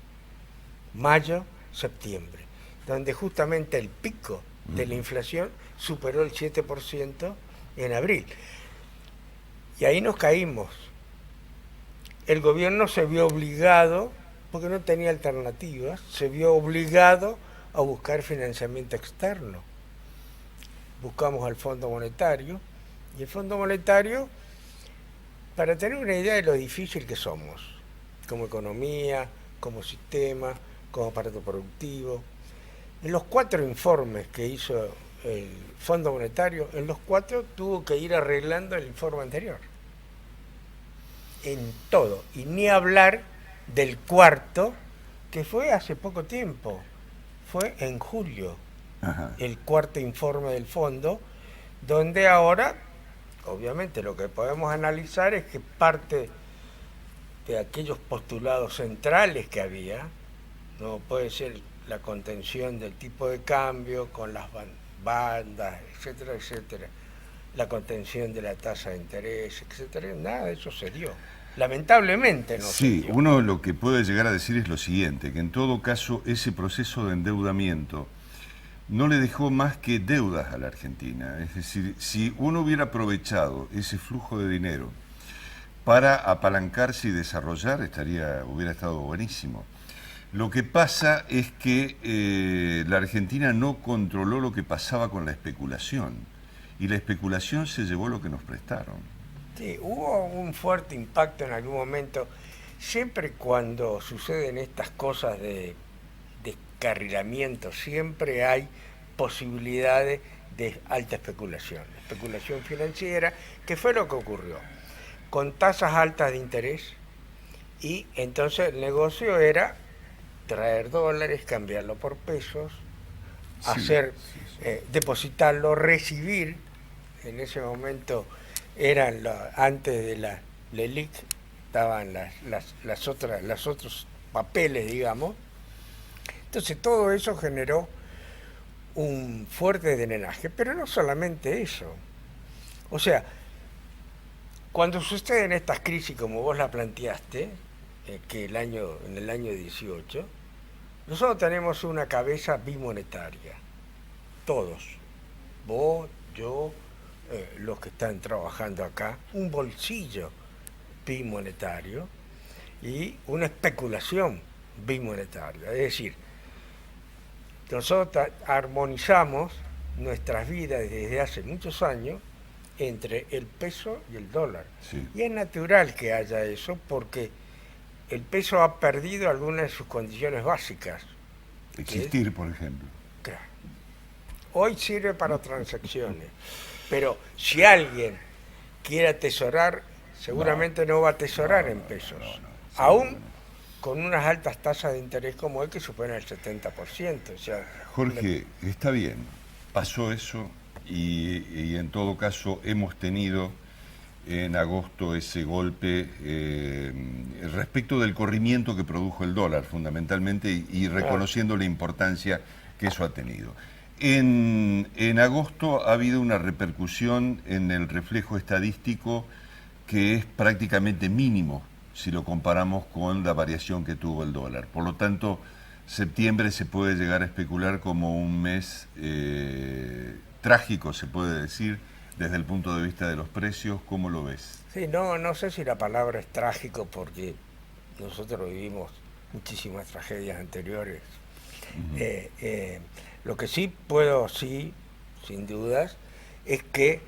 mayo, septiembre, donde justamente el pico de la inflación superó el 7% en abril. Y ahí nos caímos. El gobierno se vio obligado, porque no tenía alternativas, se vio obligado a buscar financiamiento externo. Buscamos al Fondo Monetario, y el Fondo Monetario, para tener una idea de lo difícil que somos, como economía, como sistema, como aparato productivo, en los 4 informes que hizo el Fondo Monetario, en los 4 tuvo que ir arreglando el informe anterior. En todo, y ni hablar del cuarto, que fue hace poco tiempo, fue en julio. Ajá. El cuarto informe del fondo, donde ahora, obviamente, lo que podemos analizar es que parte de aquellos postulados centrales que había, no puede ser la contención del tipo de cambio con las bandas, etcétera, etcétera, la contención de la tasa de interés, etcétera, nada de eso se dio. Lamentablemente no se dio. Uno lo que puede llegar a decir es lo siguiente, que en todo caso ese proceso de endeudamiento no le dejó más que deudas a la Argentina. Es decir, si uno hubiera aprovechado ese flujo de dinero para apalancarse y desarrollar, hubiera estado buenísimo. Lo que pasa es que la Argentina no controló lo que pasaba con la especulación, y la especulación se llevó lo que nos prestaron. Sí, hubo un fuerte impacto en algún momento. Siempre cuando suceden estas cosas de encarrilamiento, siempre hay posibilidades de alta especulación financiera, que fue lo que ocurrió, con tasas altas de interés, y entonces el negocio era traer dólares, cambiarlo por pesos, depositarlo, recibir. En ese momento eran antes de la LELIC, estaban las otros papeles, digamos. Entonces todo eso generó un fuerte drenaje, pero no solamente eso. O sea, cuando suceden estas crisis como vos la planteaste, que en el año 18, nosotros tenemos una cabeza bimonetaria, todos, vos, yo, los que están trabajando acá, un bolsillo bimonetario y una especulación bimonetaria. Es decir, nosotros armonizamos nuestras vidas desde hace muchos años entre el peso y el dólar. Sí. Y es natural que haya eso porque el peso ha perdido algunas de sus condiciones básicas. Existir, por ejemplo. Claro. Hoy sirve para transacciones, pero si alguien quiere atesorar, seguramente no va a atesorar en pesos. Aún con unas altas tasas de interés como hoy que superan el 70%. O sea, Jorge, está bien, pasó eso y en todo caso hemos tenido en agosto ese golpe respecto del corrimiento que produjo el dólar fundamentalmente y reconociendo la importancia que eso ha tenido. En agosto ha habido una repercusión en el reflejo estadístico que es prácticamente mínimo si lo comparamos con la variación que tuvo el dólar. Por lo tanto, septiembre se puede llegar a especular como un mes trágico, se puede decir, desde el punto de vista de los precios. ¿Cómo lo ves? Sí, no sé si la palabra es trágico porque nosotros vivimos muchísimas tragedias anteriores. Lo que sí puedo, sin dudas, es que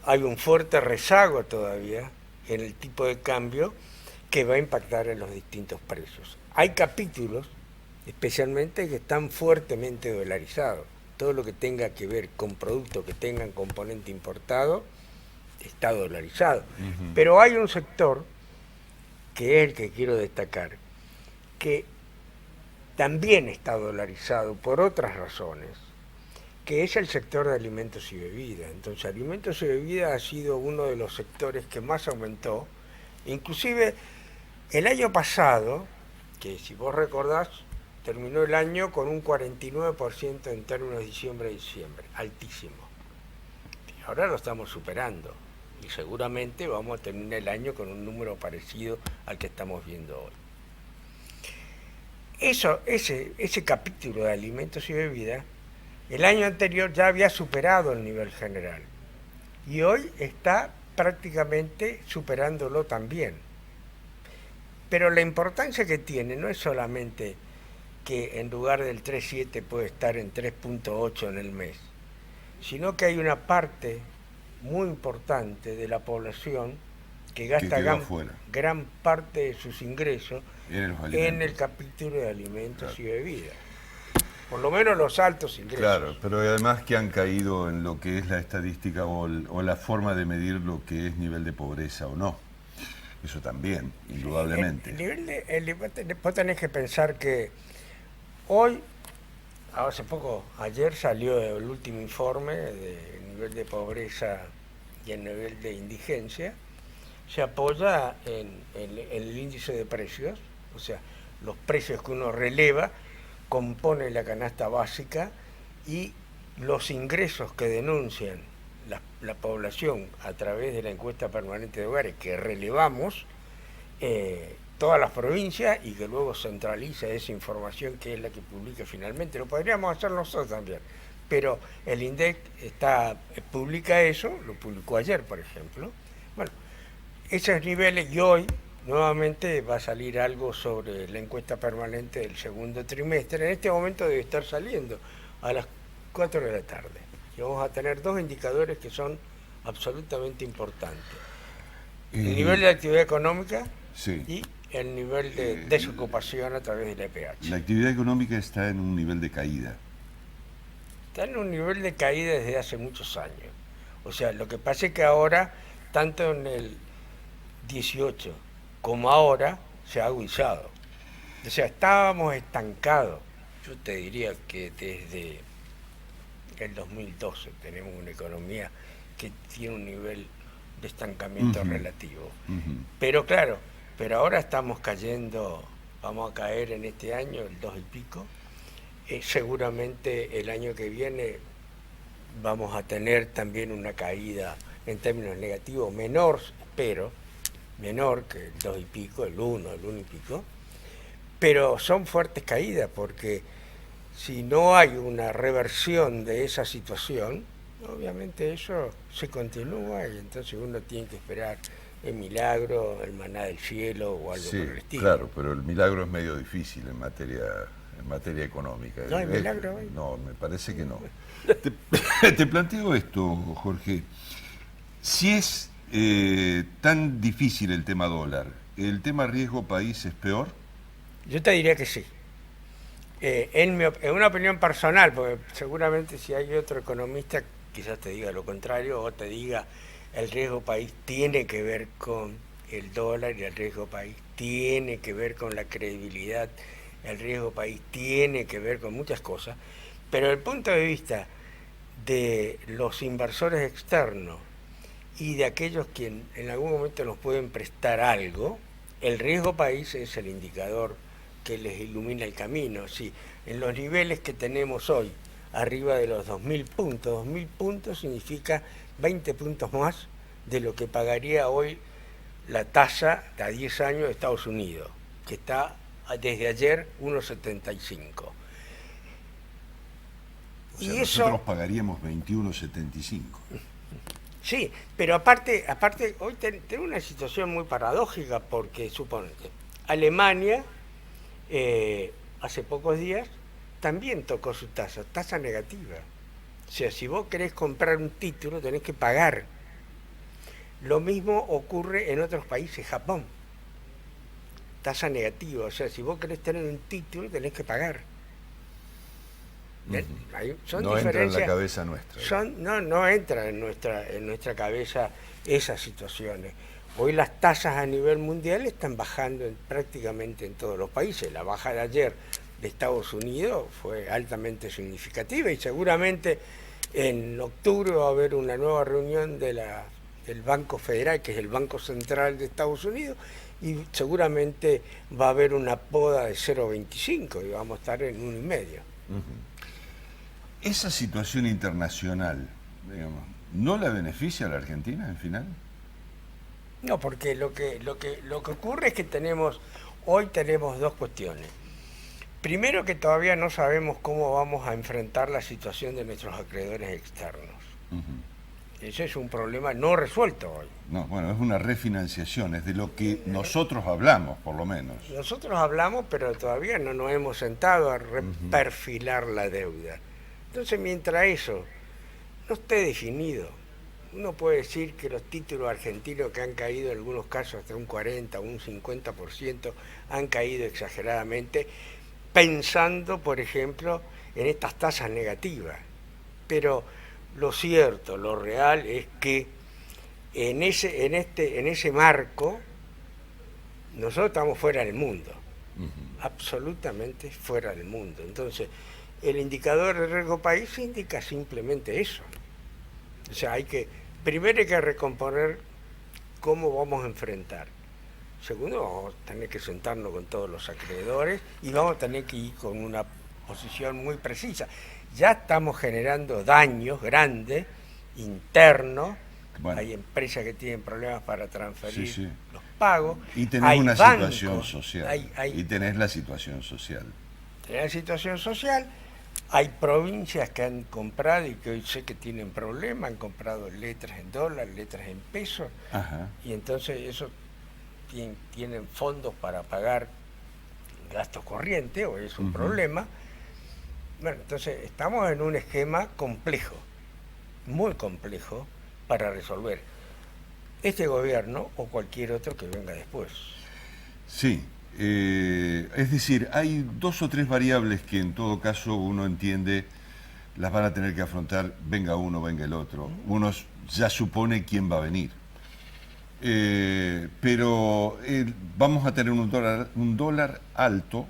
hay un fuerte rezago todavía en el tipo de cambio que va a impactar en los distintos precios. Hay capítulos, especialmente, que están fuertemente dolarizados. Todo lo que tenga que ver con productos que tengan componente importado está dolarizado. Pero hay un sector, que es el que quiero destacar, que también está dolarizado por otras razones, que es el sector de alimentos y bebidas. Entonces, alimentos y bebidas ha sido uno de los sectores que más aumentó. Inclusive, el año pasado, que si vos recordás, terminó el año con un 49% en términos de diciembre a diciembre, altísimo. Y ahora lo estamos superando y seguramente vamos a terminar el año con un número parecido al que estamos viendo hoy. Ese capítulo de alimentos y bebidas, el año anterior ya había superado el nivel general y hoy está prácticamente superándolo también. Pero la importancia que tiene no es solamente que en lugar del 3,7 puede estar en 3,8 en el mes, sino que hay una parte muy importante de la población que gasta gran parte de sus ingresos en el capítulo de alimentos y bebidas. Por lo menos los altos ingresos. Claro, pero además que han caído en lo que es la estadística o la forma de medir lo que es nivel de pobreza o no. Eso también, indudablemente. Vos tenés que pensar que hoy, ayer salió el último informe del nivel de pobreza y el nivel de indigencia, se apoya en el índice de precios, o sea, los precios que uno releva compone la canasta básica y los ingresos que denuncian la población a través de la encuesta permanente de hogares que relevamos todas las provincias y que luego centraliza esa información que es la que publica finalmente. Lo podríamos hacer nosotros también, pero el INDEC publica eso, lo publicó ayer, por ejemplo. Bueno, esos niveles, y hoy nuevamente va a salir algo sobre la encuesta permanente del segundo trimestre. En este momento debe estar saliendo a las 4 de la tarde. Y vamos a tener dos indicadores que son absolutamente importantes. El nivel de actividad económica y el nivel de desocupación a través del EPH. La actividad económica está en un nivel de caída. Está en un nivel de caída desde hace muchos años. O sea, lo que pasa es que ahora, tanto en el 18 como ahora, se ha agudizado. O sea, estábamos estancados. Yo te diría que desde el 2012 tenemos una economía que tiene un nivel de estancamiento relativo. Pero claro, pero ahora estamos cayendo, vamos a caer en este año el 2 y pico. Seguramente el año que viene vamos a tener también una caída en términos negativos menor, espero, menor que el 2 y pico, el 1 y pico, pero son fuertes caídas porque si no hay una reversión de esa situación, obviamente eso se continúa y entonces uno tiene que esperar el milagro, el maná del cielo o algo por el estilo. Claro, pero el milagro es medio difícil en materia económica. ¿No hay milagro hoy? No, me parece que no. Te planteo esto, Jorge. Si es tan difícil el tema dólar, ¿el tema riesgo país es peor? Yo te diría que sí. En una opinión personal, porque seguramente si hay otro economista quizás te diga lo contrario o te diga el riesgo país tiene que ver con el dólar y el riesgo país tiene que ver con la credibilidad, el riesgo país tiene que ver con muchas cosas, pero desde el punto de vista de los inversores externos y de aquellos que en algún momento nos pueden prestar algo, el riesgo país es el indicador que les ilumina el camino. Sí, en los niveles que tenemos hoy, arriba de los 2.000 puntos significa 20 puntos más de lo que pagaría hoy la tasa a 10 años de Estados Unidos, que está desde ayer 1,75. O sea, nosotros pagaríamos 21,75. Sí, pero aparte hoy tenemos una situación muy paradójica porque suponete, Alemania hace pocos días también tocó su tasa negativa. O sea, si vos querés comprar un título tenés que pagar. Lo mismo ocurre en otros países, Japón. Tasa negativa, o sea, si vos querés tener un título tenés que pagar. Son no entra en la cabeza nuestra. No entra en nuestra cabeza esas situaciones. Hoy las tasas a nivel mundial están bajando prácticamente en todos los países. La baja de ayer de Estados Unidos fue altamente significativa y seguramente en octubre va a haber una nueva reunión del Banco Federal, que es el Banco Central de Estados Unidos, y seguramente va a haber una poda de 0,25 y vamos a estar en 1,5. Esa situación internacional, digamos, ¿no la beneficia a la Argentina en final? No, porque lo que ocurre es que hoy tenemos dos cuestiones. Primero, que todavía no sabemos cómo vamos a enfrentar la situación de nuestros acreedores externos. Ese es un problema no resuelto hoy. No, bueno, es una refinanciación, es de lo que nosotros hablamos, por lo menos. Nosotros hablamos, pero todavía no nos hemos sentado a perfilar la deuda. Entonces, mientras eso no esté definido, uno puede decir que los títulos argentinos que han caído en algunos casos hasta un 40 o un 50% han caído exageradamente, pensando, por ejemplo, en estas tasas negativas. Pero lo cierto, lo real es que en ese marco nosotros estamos fuera del mundo, absolutamente fuera del mundo. Entonces, el indicador de riesgo país indica simplemente eso. O sea, primero hay que recomponer cómo vamos a enfrentar. Segundo, vamos a tener que sentarnos con todos los acreedores y vamos a tener que ir con una posición muy precisa. Ya estamos generando daños grandes, internos. Bueno, hay empresas que tienen problemas para transferir los pagos. Y tenés una situación social. Y tenés la situación social. Tenés la situación social. Hay provincias que han comprado y que hoy sé que tienen problemas, han comprado letras en dólar, letras en pesos, y entonces eso tienen fondos para pagar gastos corrientes, o es un problema. Bueno, entonces estamos en un esquema complejo, muy complejo, para resolver este gobierno o cualquier otro que venga después. Sí. Es decir, hay 2 o 3 variables que en todo caso uno entiende las van a tener que afrontar, venga uno, venga el otro. Uno ya supone quién va a venir. Pero vamos a tener un dólar alto,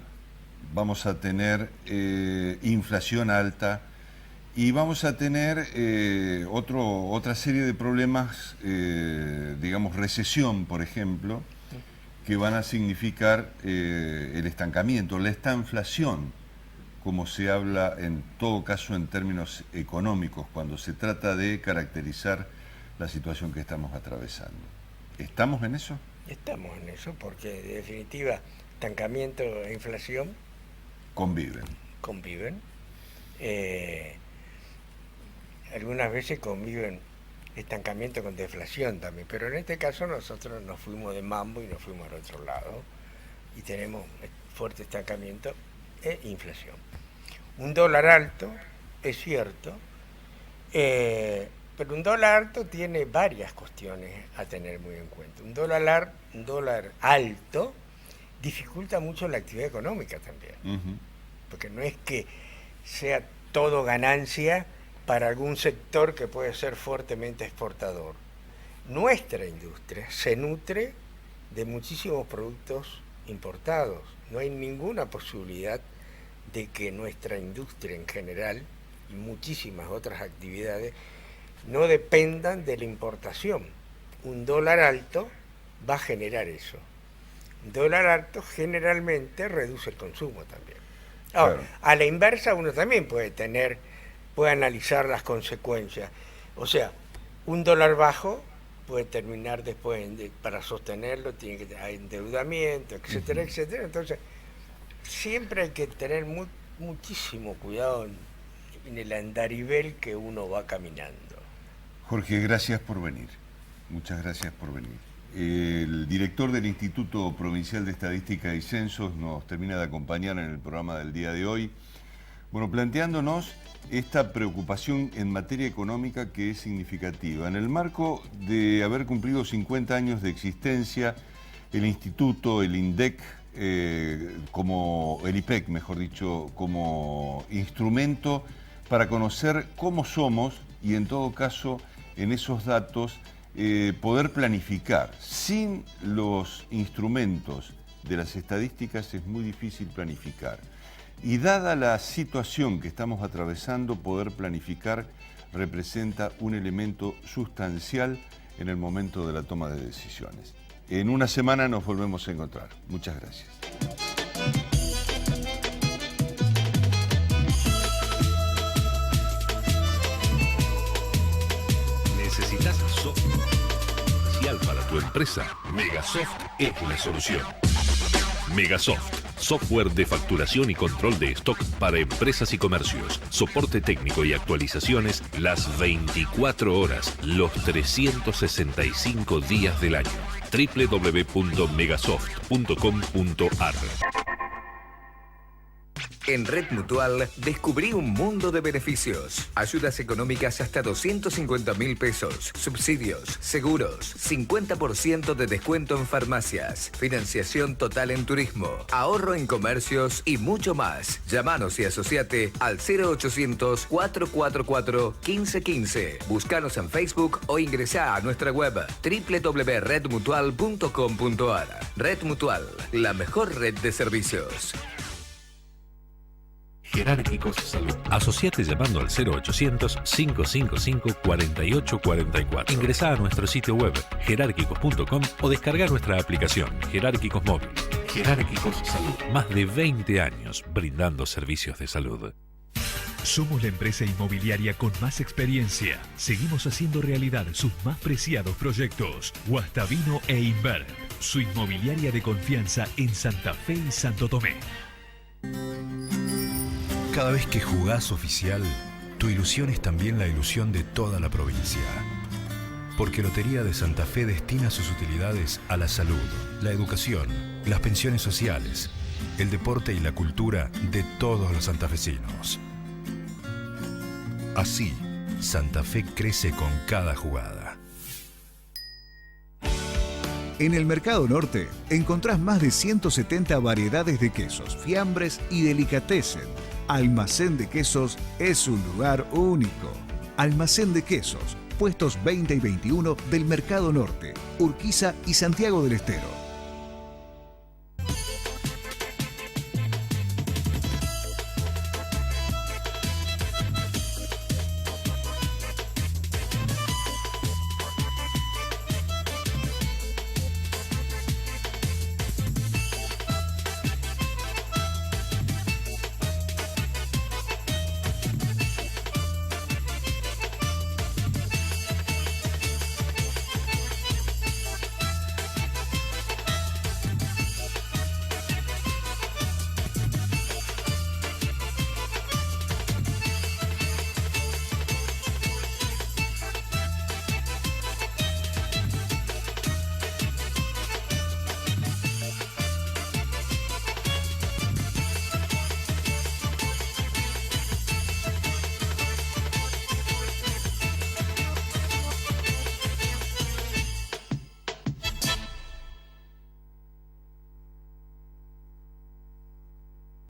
vamos a tener inflación alta y vamos a tener otra serie de problemas, digamos recesión, por ejemplo, que van a significar el estancamiento, la estanflación, como se habla en todo caso en términos económicos, cuando se trata de caracterizar la situación que estamos atravesando. ¿Estamos en eso? Estamos en eso, porque en definitiva, estancamiento e inflación conviven. Algunas veces conviven estancamiento con deflación también, pero en este caso nosotros nos fuimos de mambo y nos fuimos al otro lado y tenemos fuerte estancamiento e inflación. Un dólar alto, es cierto, pero un dólar alto tiene varias cuestiones a tener muy en cuenta. Un dólar alto dificulta mucho la actividad económica también, porque no es que sea todo ganancia para algún sector que puede ser fuertemente exportador. Nuestra industria se nutre de muchísimos productos importados. No hay ninguna posibilidad de que nuestra industria en general y muchísimas otras actividades no dependan de la importación. Un dólar alto va a generar eso. Un dólar alto generalmente reduce el consumo también. Ahora, claro, a la inversa uno también puede analizar las consecuencias. O sea, un dólar bajo puede terminar después, para sostenerlo, tiene que tener endeudamiento, etcétera, etcétera. Entonces, siempre hay que tener muchísimo cuidado en el andarivel que uno va caminando. Jorge, gracias por venir. Muchas gracias por venir. El director del Instituto Provincial de Estadística y Censos nos termina de acompañar en el programa del día de hoy. Bueno, planteándonos esta preocupación en materia económica que es significativa. En el marco de haber cumplido 50 años de existencia, el Instituto, el INDEC, como el IPEC, mejor dicho, como instrumento para conocer cómo somos y en todo caso, en esos datos, poder planificar. Sin los instrumentos de las estadísticas es muy difícil planificar. Y dada la situación que estamos atravesando, poder planificar representa un elemento sustancial en el momento de la toma de decisiones. En una semana nos volvemos a encontrar. Muchas gracias. ¿Necesitas software especial para tu empresa? Megasoft es la solución. Megasoft, software de facturación y control de stock para empresas y comercios. Soporte técnico y actualizaciones las 24 horas, los 365 días del año. www.megasoft.com.ar. En Red Mutual descubrí un mundo de beneficios. Ayudas económicas hasta 250.000 pesos. Subsidios, seguros, 50% de descuento en farmacias, financiación total en turismo, ahorro en comercios y mucho más. Llámanos y asociate al 0800 444 1515. Búscanos en Facebook o ingresá a nuestra web www.redmutual.com.ar. Red Mutual, la mejor red de servicios. Jerárquicos Salud. Asociate llamando al 0800-555-4844. Ingresá a nuestro sitio web jerárquicos.com o descarga nuestra aplicación Jerárquicos Móvil. Jerárquicos Salud. Más de 20 años brindando servicios de salud. Somos la empresa inmobiliaria con más experiencia. Seguimos haciendo realidad sus más preciados proyectos. Guastavino e Inver, su inmobiliaria de confianza en Santa Fe y Santo Tomé. Cada vez que jugás oficial, tu ilusión es también la ilusión de toda la provincia. Porque Lotería de Santa Fe destina sus utilidades a la salud, la educación, las pensiones sociales, el deporte y la cultura de todos los santafesinos. Así, Santa Fe crece con cada jugada. En el Mercado Norte encontrás más de 170 variedades de quesos, fiambres y delicatessen. Almacén de Quesos es un lugar único. Almacén de Quesos, puestos 20 y 21 del Mercado Norte, Urquiza y Santiago del Estero.